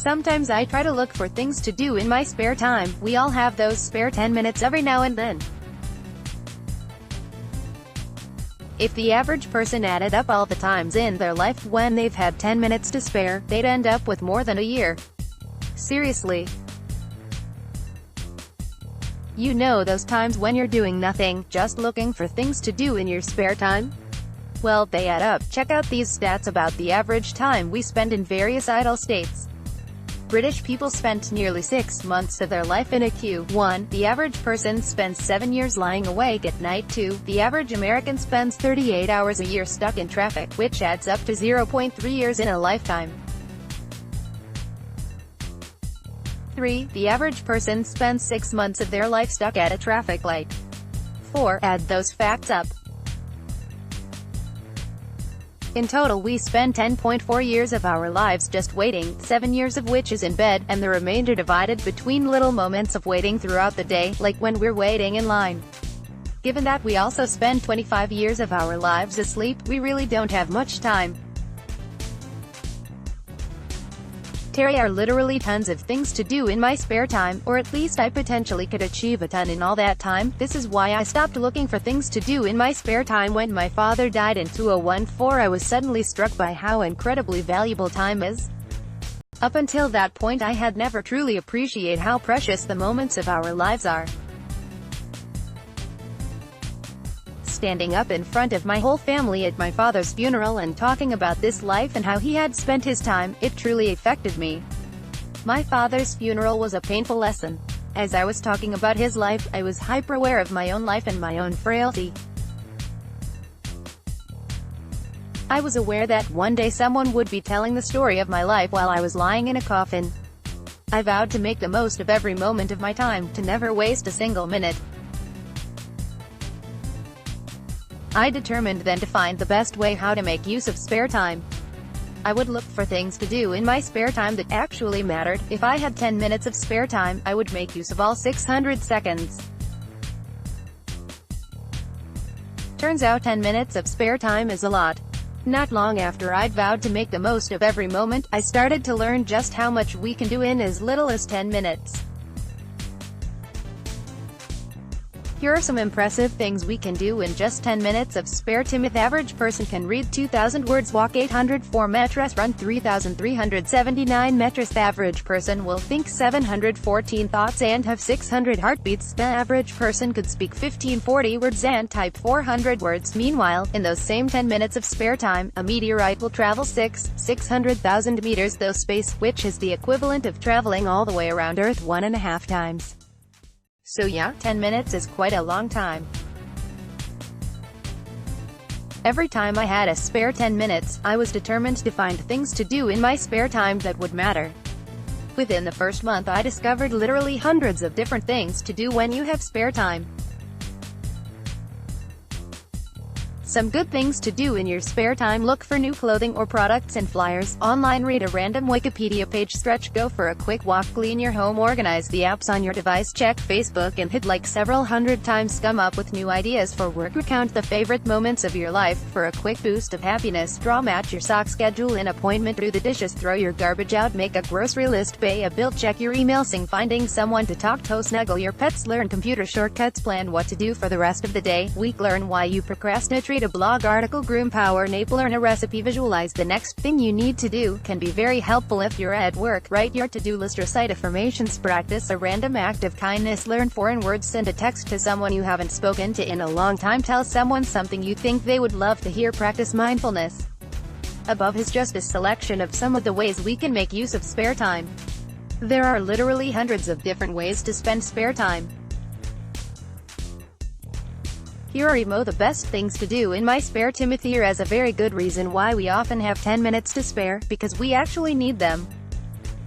Sometimes I try to look for things to do in my spare time. We all have those spare 10 minutes every now and then. If the average person added up all the times in their life when they've had 10 minutes to spare, they'd end up with more than a year. Seriously. You know those times when you're doing nothing, just looking for things to do in your spare time? Well, they add up. Check out these stats about the average time we spend in various idle states. British people spent nearly 6 months of their life in a queue. 1. The average person spends 7 years lying awake at night. 2. The average American spends 38 hours a year stuck in traffic, which adds up to 0.3 years in a lifetime. 3. The average person spends 6 months of their life stuck at a traffic light. 4. Add those facts up. In total we spend 10.4 years of our lives just waiting, 7 years of which is in bed, and the remainder divided between little moments of waiting throughout the day, like when we're waiting in line. Given that we also spend 25 years of our lives asleep, we really don't have much time. There are literally tons of things to do in my spare time, or at least I potentially could achieve a ton in all that time. This is why I stopped looking for things to do in my spare time when my father died in 2014. I was suddenly struck by how incredibly valuable time is. Up until that point I had never truly appreciated how precious the moments of our lives are. Standing up in front of my whole family at my father's funeral and talking about this life and how he had spent his time, it truly affected me. My father's funeral was a painful lesson. As I was talking about his life, I was hyper-aware of my own life and my own frailty. I was aware that one day someone would be telling the story of my life while I was lying in a coffin. I vowed to make the most of every moment of my time, to never waste a single minute. I determined then to find the best way how to make use of spare time. I would look for things to do in my spare time that actually mattered. If I had 10 minutes of spare time, I would make use of all 600 seconds. Turns out 10 minutes of spare time is a lot. Not long after I'd vowed to make the most of every moment, I started to learn just how much we can do in as little as 10 minutes. Here are some impressive things we can do in just 10 minutes of spare time. The average person can read 2,000 words, walk 804 meters, run 3,379 meters. The average person will think 714 thoughts and have 600 heartbeats. The average person could speak 1540 words and type 400 words. Meanwhile, in those same 10 minutes of spare time, a meteorite will travel 600,000 meters through space, which is the equivalent of traveling all the way around Earth 1.5 times. So yeah, 10 minutes is quite a long time. Every time I had a spare 10 minutes, I was determined to find things to do in my spare time that would matter. Within the first month I discovered literally hundreds of different things to do when you have spare time. Some good things to do in your spare time: look for new clothing or products and flyers online, read a random Wikipedia page, stretch, go for a quick walk, clean your home, organize the apps on your device, check Facebook and hit like several hundred times, come up with new ideas for work, recount the favorite moments of your life for a quick boost of happiness, draw, match your socks, schedule an appointment, do the dishes, throw your garbage out, make a grocery list, pay a bill, check your email, sing, finding someone to talk to, snuggle your pets, learn computer shortcuts, plan what to do for the rest of the day, week, learn why you procrastinate, read a blog article, groom, power nap, learn a recipe, visualize the next thing you need to do. Can be very helpful if you're at work. Write your to-do list, recite affirmations, practice a random act of kindness, learn foreign words, send a text to someone you haven't spoken to in a long time, tell someone something you think they would love to hear, practice mindfulness. Above is just a selection of some of the ways we can make use of spare time. There are literally hundreds of different ways to spend spare time. Here are the best things to do in my spare time. Here is a very good reason why we often have 10 minutes to spare, because we actually need them.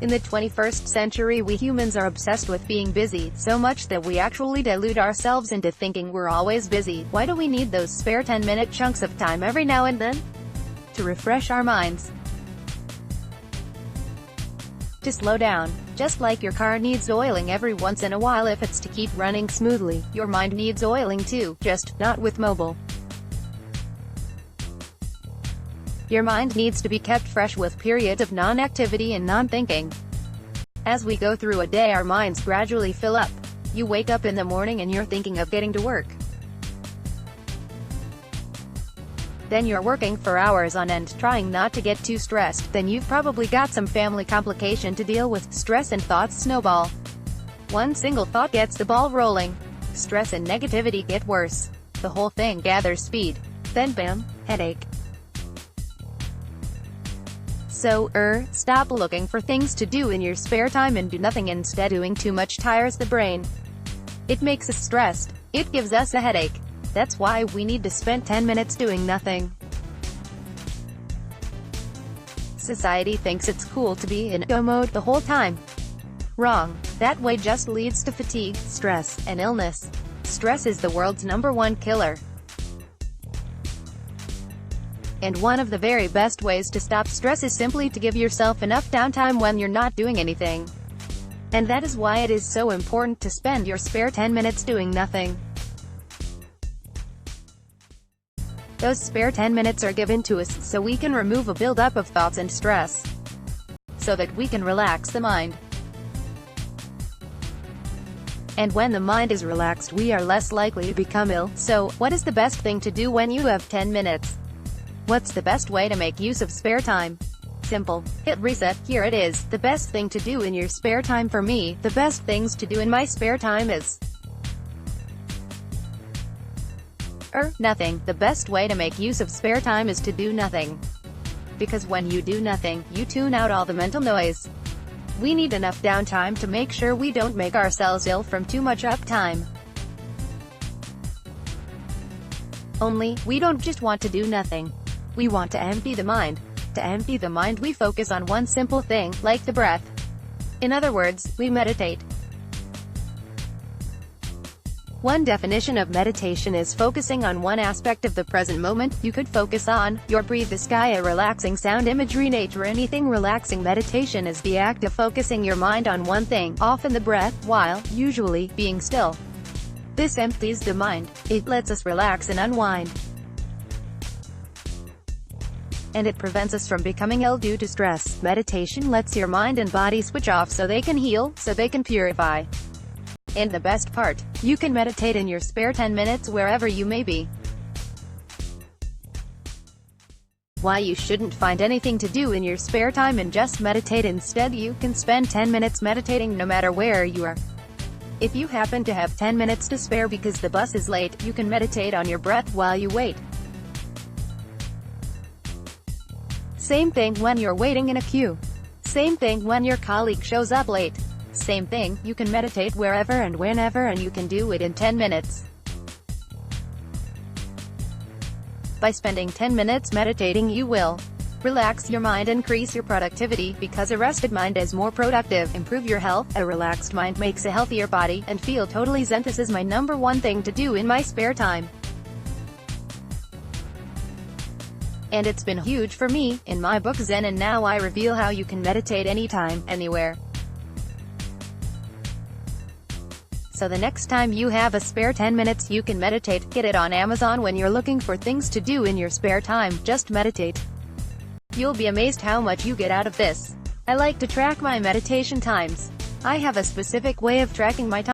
In the 21st century we humans are obsessed with being busy, so much that we actually delude ourselves into thinking we're always busy. Why do we need those spare 10-minute chunks of time every now and then? To refresh our minds. To slow down. Just like your car needs oiling every once in a while if it's to keep running smoothly, your mind needs oiling too, just not with mobile. Your mind needs to be kept fresh with periods of non-activity and non-thinking. As we go through a day, our minds gradually fill up. You wake up in the morning and you're thinking of getting to work. Then you're working for hours on end, trying not to get too stressed. Then you've probably got some family complication to deal with. Stress and thoughts snowball. One single thought gets the ball rolling. Stress and negativity get worse. The whole thing gathers speed. Then bam, headache. So, stop looking for things to do in your spare time and do nothing instead. Doing too much tires the brain. It makes us stressed. It gives us a headache. That's why we need to spend 10 minutes doing nothing. Society thinks it's cool to be in go mode the whole time. Wrong. That way just leads to fatigue, stress, and illness. Stress is the world's #1 killer. And one of the very best ways to stop stress is simply to give yourself enough downtime when you're not doing anything. And that is why it is so important to spend your spare 10 minutes doing nothing. Those spare 10 minutes are given to us so we can remove a buildup of thoughts and stress, so that we can relax the mind. And when the mind is relaxed, we are less likely to become ill. So, what is the best thing to do when you have 10 minutes? What's the best way to make use of spare time? Simple. Hit reset. Here it is. The best thing to do in your spare time. For me, the best things to do in my spare time is nothing. The best way to make use of spare time is to do nothing. Because when you do nothing, you tune out all the mental noise. We need enough downtime to make sure we don't make ourselves ill from too much uptime. Only, we don't just want to do nothing. We want to empty the mind. To empty the mind, we focus on one simple thing, like the breath. In other words, we meditate. One definition of meditation is focusing on one aspect of the present moment. You could focus on your breathe, the sky, a relaxing sound, imagery, nature, anything relaxing. Meditation is the act of focusing your mind on one thing, often the breath, while, usually, being still. This empties the mind. It lets us relax and unwind. And it prevents us from becoming ill due to stress. Meditation lets your mind and body switch off so they can heal, so they can purify. And the best part, you can meditate in your spare 10 minutes wherever you may be. Why you shouldn't find anything to do in your spare time and just meditate instead. You can spend 10 minutes meditating no matter where you are. If you happen to have 10 minutes to spare because the bus is late, you can meditate on your breath while you wait. Same thing when you're waiting in a queue. Same thing when your colleague shows up late. Same thing, you can meditate wherever and whenever, and you can do it in 10 minutes. By spending 10 minutes meditating, you will relax your mind, increase your productivity, because a rested mind is more productive, improve your health, a relaxed mind makes a healthier body, and feel totally zen. This is my #1 thing to do in my spare time. And it's been huge for me. In my book Zen and Now, I reveal how you can meditate anytime, anywhere. So the next time you have a spare 10 minutes, you can meditate. Get it on Amazon. When you're looking for things to do in your spare time, just meditate. You'll be amazed how much you get out of this. I like to track my meditation times. I have a specific way of tracking my time.